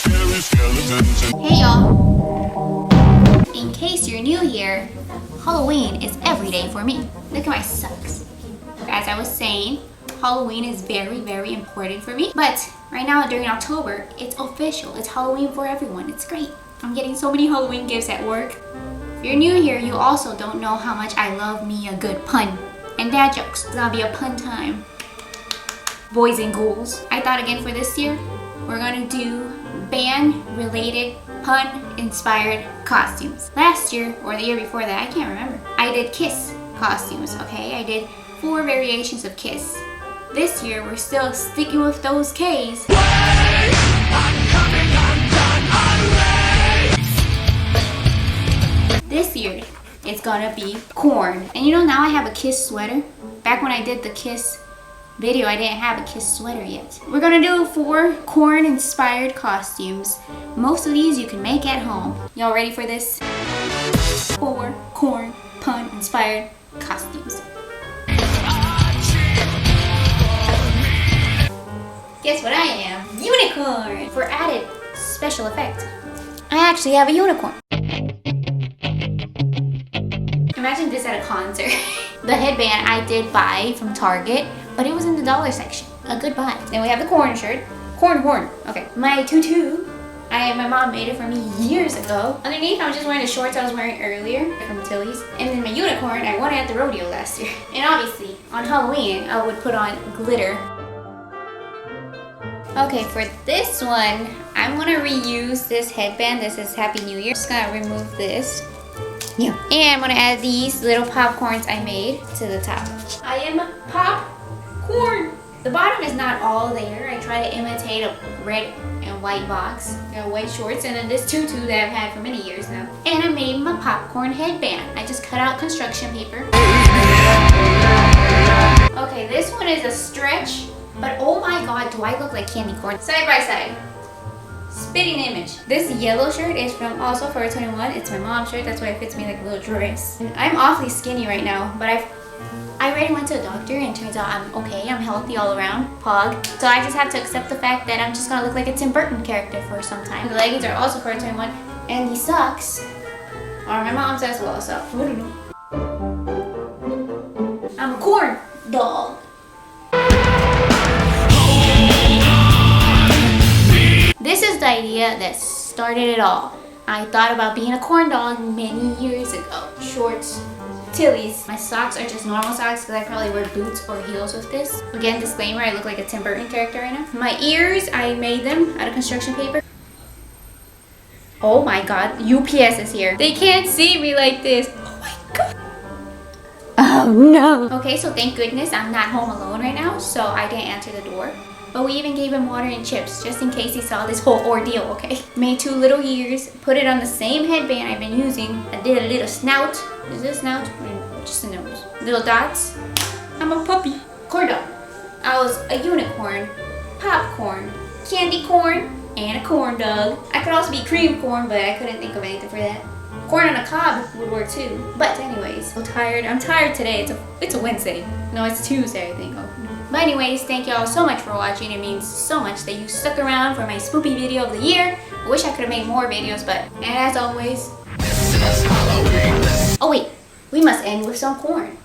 Hey y'all! In case you're new here, Halloween is every day for me. Look at my socks. As I was saying, Halloween is very, very important for me. But right now during October, it's official. It's Halloween for everyone. It's great. I'm getting so many Halloween gifts at work. If you're new here, you also don't know how much I love me a good pun. And dad jokes. It's gonna be a pun time. Boys and ghouls. I thought again for this year, we're gonna do band-related, pun-inspired costumes. Last year, or the year before that, I can't remember, I did Kiss costumes, okay? I did 4 variations of Kiss. This year, we're still sticking with those Ks. This year, it's gonna be KORN. And you know, now I have a Kiss sweater. Back when I did the Kiss video, I didn't have a Kiss sweater yet. We're gonna do 4 KORN inspired costumes. Most of these you can make at home. Y'all ready for this? 4 KORN pun inspired costumes. Guess what I am? Unicorn! For added special effect, I actually have a unicorn. Imagine this at a concert. The headband I did buy from Target, but it was in the dollar section. A good buy. Then we have the KORN shirt. KORN. Okay. My tutu. My mom made it for me years ago. Underneath, I was just wearing the shorts I was wearing earlier from Tilly's. And then my unicorn, I won it at the rodeo last year. And obviously, on Halloween, I would put on glitter. Okay, for this one, I'm gonna reuse this headband. This is Happy New Year. Just gonna remove this. Yeah. And I'm gonna add these little popcorns I made to the top. I am popcorn. The bottom is not all there. I try to imitate a red and white box. White shorts, and then this tutu that I've had for many years now. And I made my popcorn headband. I just cut out construction paper. Okay, this one is a stretch, but oh my god, do I look like candy corn? Side by side. Spitting image. This yellow shirt is from also Forever 21. It's my mom's shirt. That's why it fits me like a little dress. I'm awfully skinny right now, but I already went to a doctor and turns out I'm okay. I'm healthy all around. Pog. So I just have to accept the fact that I'm just gonna look like a Tim Burton character for some time. The leggings are also Forever 21, and these socks are my mom's as well. So I don't know. I'm a KORN doll. This is the idea that started it all. I thought about being a KORN doll many years ago. Shorts, Tilly's. My socks are just normal socks because I probably wear boots or heels with this. Again, disclaimer, I look like a Tim Burton character right now. My ears, I made them out of construction paper. Oh my god, UPS is here. They can't see me like this. Oh my god. Oh no. Okay, so thank goodness I'm not home alone right now, so I didn't answer the door. But we even gave him water and chips, just in case he saw this whole ordeal, okay? Made 2 little ears, put it on the same headband I've been using. I did a little snout. Is this snout? Or just a nose. Little dots. I'm a puppy. KORN dog. I was a unicorn, popcorn, candy corn, and a corn dog. I could also be cream corn, but I couldn't think of anything for that. Corn on a cob would work too. But anyways, so tired. I'm tired today. It's a Wednesday. No, it's Tuesday, I think. Oh. But anyways, thank y'all so much for watching. It means so much that you stuck around for my spoopy video of the year. I wish I could have made more videos, but and as always, oh wait, we must end with some KORN.